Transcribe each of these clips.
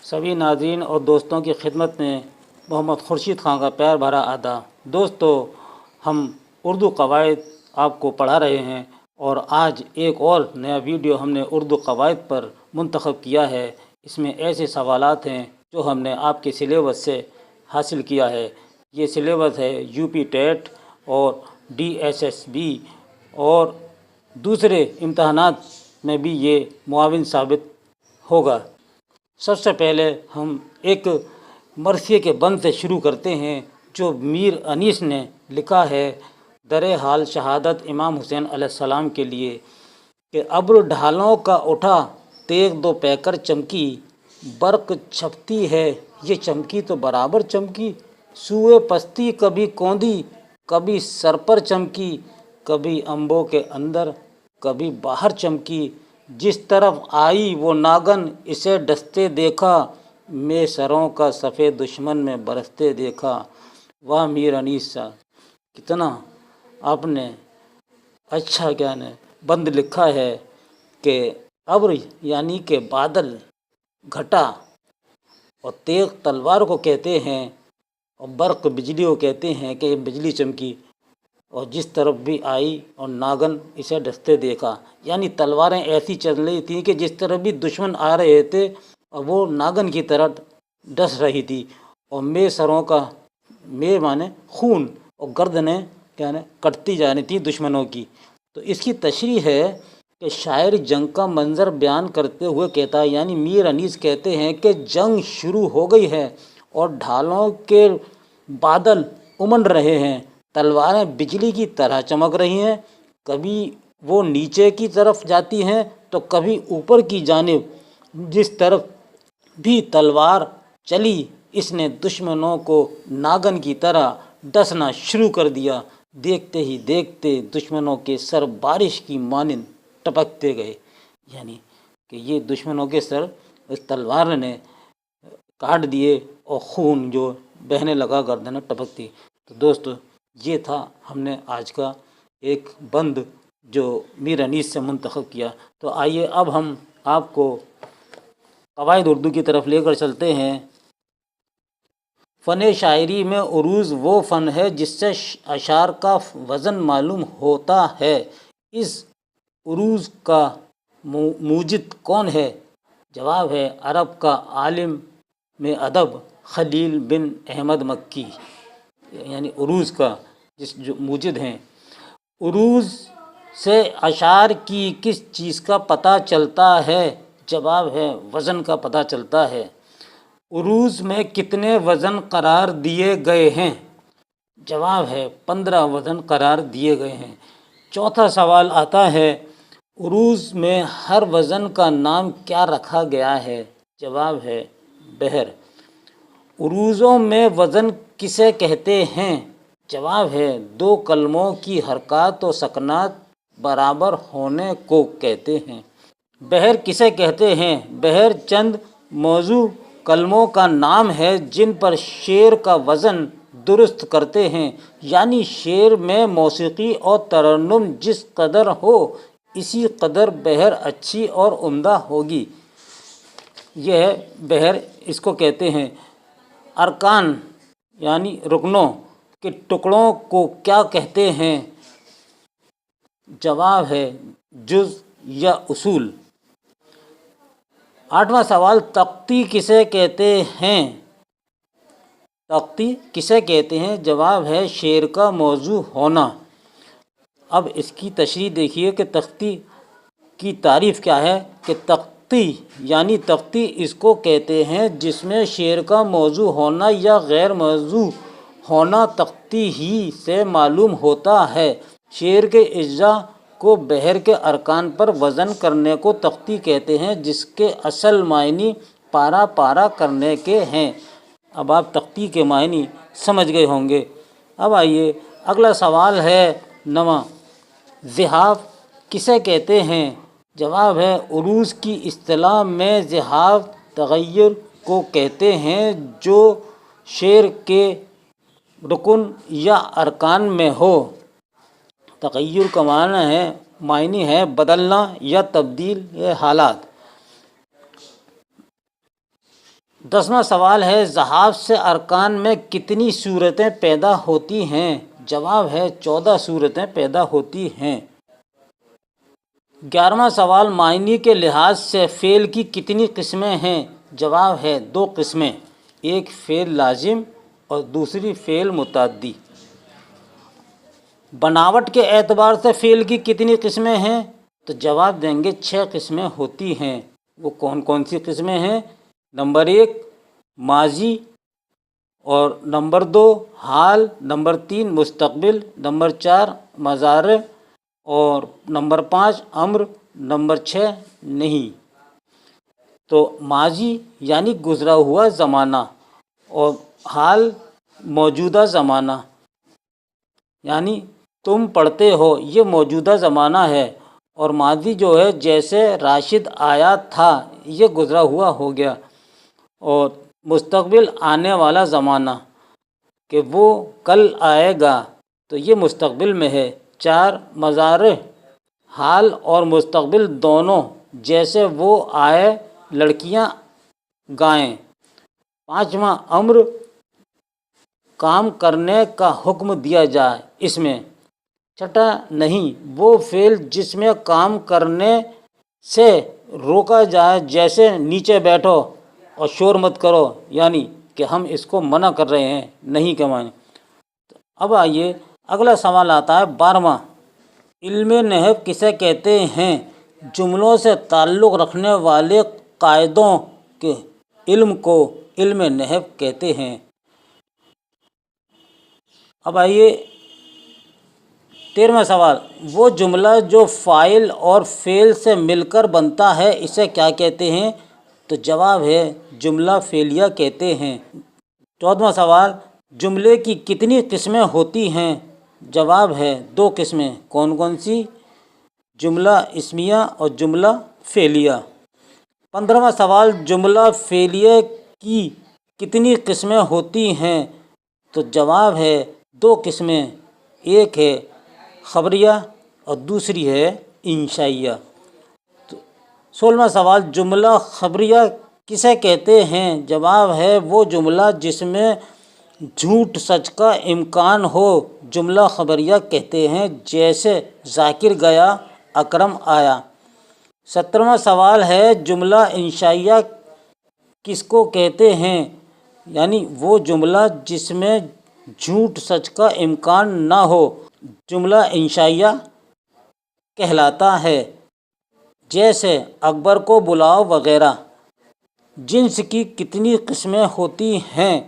सभी नाज़रीन और दोस्तों की खिदमत में मोहम्मद खुर्शीद खां का प्यार भरा आदाब। दोस्तों, हम उर्दू कवायद आपको पढ़ा रहे हैं और आज एक और नया वीडियो हमने उर्दू कवायद पर मुंतखब किया है। इसमें ऐसे सवालात हैं जो हमने आपके सिलेबस से हासिल किया है। ये सिलेबस है यूपी टेट और DSSB और दूसरे इम्तहानात में भी ये मुआविन साबित होगा। सबसे पहले हम एक मरसिए के बंद से शुरू करते हैं जो मीर अनीस ने लिखा है दरे हाल शहादत इमाम हुसैन अलैहिस्सलाम के लिए कि अब्र ढालों का उठा तेग दो पैकर चमकी, बर्क छपती है ये चमकी तो बराबर चमकी, सूए पस्ती कभी कौंदी कभी सर पर चमकी, कभी अम्बों के अंदर कभी बाहर चमकी, जिस तरफ आई वो नागन इसे डसते देखा, मैं सरों का सफ़ेद दुश्मन में बरसते देखा। वाह मीर अनीस सा, कितना आपने अच्छा क्या ने बंद लिखा है कि अब्र यानी कि बादल, घटा और तेग तलवार को कहते हैं और बर्क बिजली को कहते हैं कि बिजली चमकी, और जिस तरफ भी आई और नागन इसे डसते देखा, यानी तलवारें ऐसी चल रही थी कि जिस तरफ भी दुश्मन आ रहे थे और वो नागन की तरह डस रही थी। और मैं सरों का, मैं माने खून, और गर्दनें क्या ने कटती जा रही थी दुश्मनों की। तो इसकी तशरीह है कि शायर जंग का मंजर बयान करते हुए कहता है, यानी मीर अनीस कहते हैं कि जंग शुरू हो गई है और ढालों के बादल उमड़ रहे हैं, तलवारें बिजली की तरह चमक रही हैं, कभी वो नीचे की तरफ जाती हैं तो कभी ऊपर की जानिब। जिस तरफ भी तलवार चली इसने दुश्मनों को नागन की तरह डसना शुरू कर दिया। देखते ही देखते दुश्मनों के सर बारिश की मानिंद टपकते गए, यानी कि ये दुश्मनों के सर इस तलवार ने काट दिए और खून जो बहने लगा, गर्दनें टपकती। तो दोस्तों, ये था हमने आज का एक बंद जो मीर अनीस से मुंतखब किया। तो आइए अब हम आपको कवायद उर्दू की तरफ लेकर चलते हैं। फ़न शायरी में उरूज़ वो फ़न है जिससे अशार का वज़न मालूम होता है। इस उरूज़ का मूजिद कौन है? जवाब है अरब का आलिम में अदब खलील बिन अहमद मक्की, यानी उरूज़ का जिस जो मूजिद हैं। उरूज़ से अशार की किस चीज़ का पता चलता है? जवाब है वज़न का पता चलता है। उरूज़ में कितने वज़न करार दिए गए हैं? जवाब है 15 वज़न करार दिए गए हैं। चौथा सवाल आता है उरूज़ में हर वज़न का नाम क्या रखा गया है? जवाब है बहर। उरूज़ों में वज़न किसे कहते हैं? जवाब है दो कलमों की हरकत और सकनात बराबर होने को कहते हैं। बहर किसे कहते हैं? बहर चंद मौजू कलमों का नाम है जिन पर शेर का वज़न दुरुस्त करते हैं, यानी शेर में मौसीकी और तरन्नुम जिस कदर हो इसी कदर बहर अच्छी और उम्दा होगी। यह बहर इसको कहते हैं। अरकान यानी रुकनों के टुकड़ों को क्या कहते हैं? जवाब है जुज़ या उसूल। आठवां सवाल तख्ती किसे कहते हैं? तख्ती किसे कहते हैं? जवाब है शेर का मौजू होना। अब इसकी तशरीह देखिए कि तख्ती की तारीफ़ क्या है। कि तख्ती यानी तख्ती इसको कहते हैं जिसमें शेर का मौजू होना या गैर मौजू होना तख्ती ही से मालूम होता है। शेर के इज्जा को बहर के अरकान पर वज़न करने को तख्ती कहते हैं, जिसके असल मायनी पारा पारा करने के हैं। अब आप तख्ती के मायनी समझ गए होंगे। अब आइए अगला सवाल है नवा, ज़िहाफ़ किसे कहते हैं? जवाब है उरूज़ की इस्तिलाह में ज़िहाफ़ तग़य्युर को कहते हैं जो शेर के रुकन या अरकान में हो। तग़य्युर का मायने है बदलना या तब्दील हालात। 10واں سوال ہے ذہاب سے ارکان میں کتنی صورتیں پیدا ہوتی ہیں؟ جواب ہے 14 صورتیں پیدا ہوتی ہیں۔ 11واں سوال معنی کے لحاظ سے فعل کی کتنی قسمیں ہیں؟ جواب ہے 2 قسمیں، ایک فعل لازم اور دوسری فعل متعدی۔ بناوٹ کے اعتبار سے فعل کی کتنی قسمیں ہیں؟ تو جواب دیں گے 6 قسمیں ہوتی ہیں۔ وہ کون کون سی قسمیں ہیں؟ نمبر 1 ماضی، اور نمبر 2 حال، نمبر 3 مستقبل، نمبر 4 مضارع، اور نمبر 5 امر، نمبر 6 نہیں۔ تو ماضی یعنی گزرا ہوا زمانہ، اور حال موجودہ زمانہ، یعنی تم پڑھتے ہو یہ موجودہ زمانہ ہے، اور ماضی جو ہے جیسے راشد آیا تھا یہ گزرا ہوا ہو گیا، اور مستقبل آنے والا زمانہ کہ وہ کل آئے گا تو یہ مستقبل میں ہے۔ 4 مضارع، حال اور مستقبل دونوں، جیسے وہ آئے لڑکیاں گائیں۔ 5واں امر، کام کرنے کا حکم دیا جائے اس میں۔ 6 نہیں، وہ فعل جس میں کام کرنے سے روکا جائے، جیسے نیچے بیٹھو اور شور مت کرو، یعنی کہ ہم اس کو منع کر رہے ہیں، نہیں کے معنی۔ اب آئیے اگلا سوال آتا ہے 12واں، علم نحو کسے کہتے ہیں؟ جملوں سے تعلق رکھنے والے قاعدوں کے علم کو علم نحو کہتے ہیں۔ اب آئیے 13واں سوال، وہ جملہ جو فاعل اور فعل سے مل کر بنتا ہے اسے کیا کہتے ہیں؟ تو جواب ہے جملہ فعلیہ کہتے ہیں۔ 14واں سوال، جملے کی کتنی قسمیں ہوتی ہیں؟ جواب ہے 2 قسمیں، کون کون سی؟ جملہ اسمیہ اور جملہ فعلیہ۔ 15واں سوال، جملہ فعلیہ کی کتنی قسمیں ہوتی ہیں؟ تو جواب ہے 2 قسمیں، ایک ہے خبریہ اور دوسری ہے انشائیہ۔ 16واں سوال، جملہ خبریہ کسے کہتے ہیں؟ جواب ہے وہ جملہ جس میں جھوٹ سچ کا امکان ہو، جملہ خبریہ کہتے ہیں، جیسے ذاکر گیا اکرم آیا۔ 17واں سوال ہے جملہ انشائیہ کس کو کہتے ہیں؟ یعنی وہ جملہ جس میں جھوٹ سچ کا امکان نہ ہو، جملہ انشائیہ کہلاتا ہے، جیسے اکبر کو بلاؤ وغیرہ۔ جنس کی کتنی قسمیں ہوتی ہیں؟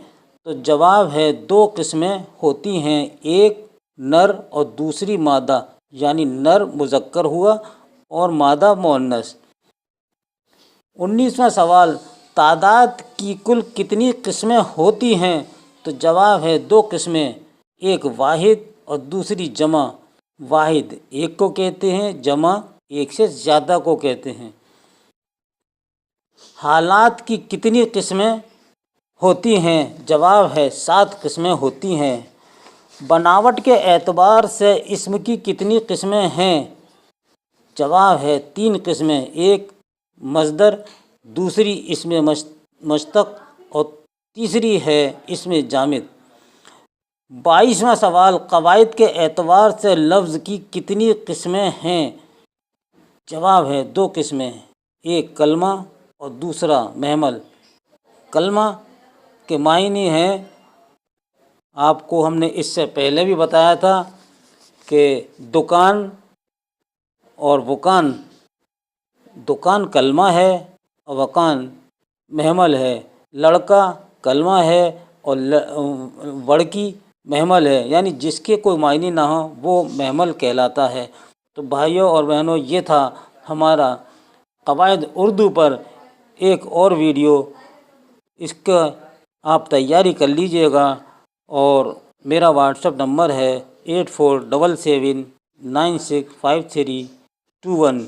تو جواب ہے 2 قسمیں ہوتی ہیں، ایک نر اور دوسری مادہ، یعنی نر مذکر ہوا اور مادہ مؤنث۔ 19واں سوال، تعداد کی کل کتنی قسمیں ہوتی ہیں؟ تو جواب ہے 2 قسمیں، ایک واحد اور دوسری جمع۔ واحد ایک کو کہتے ہیں، جمع ایک سے زیادہ کو کہتے ہیں۔ حالات کی کتنی قسمیں ہوتی ہیں؟ جواب ہے 7 قسمیں ہوتی ہیں۔ بناوٹ کے اعتبار سے اسم کی کتنی قسمیں ہیں؟ جواب ہے 3 قسمیں، ایک مصدر، دوسری اسم مشتق اور تیسری ہے اسم جامد۔ 22واں سوال، قواعد کے اعتبار سے لفظ کی کتنی قسمیں ہیں؟ جواب ہے 2 قسمیں، ایک کلمہ اور دوسرا محمل۔ کلمہ کے معنی ہیں، آپ کو ہم نے اس سے پہلے بھی بتایا تھا کہ دکان اور وکان، دکان کلمہ ہے اور وکان محمل ہے۔ لڑکا کلمہ ہے اور وڑکی محمل ہے، یعنی جس کے کوئی معنی نہ ہو وہ محمل کہلاتا ہے۔ تو بھائیوں اور بہنوں، یہ تھا ہمارا قواعد اردو پر ایک اور ویڈیو، اس کا آپ تیاری کر لیجئے گا، اور میرا واٹسپ نمبر ہے 8477965321۔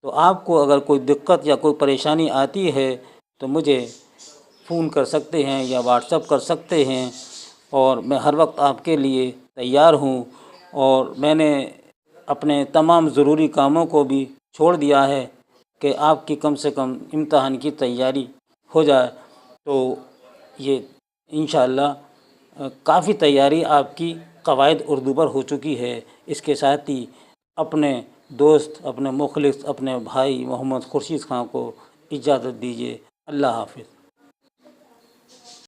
تو آپ کو اگر کوئی دقت یا کوئی پریشانی آتی ہے تو مجھے فون کر سکتے ہیں یا واٹسپ کر سکتے ہیں، اور میں ہر وقت آپ کے لیے تیار ہوں، اور میں نے اپنے تمام ضروری کاموں کو بھی چھوڑ دیا ہے کہ آپ کی کم سے کم امتحان کی تیاری ہو جائے۔ تو یہ انشاءاللہ کافی تیاری آپ کی قواعد اردو پر ہو چکی ہے۔ اس کے ساتھ ہی اپنے دوست، اپنے مخلص، اپنے بھائی محمد خورشید خان کو اجازت دیجیے۔ اللہ حافظ۔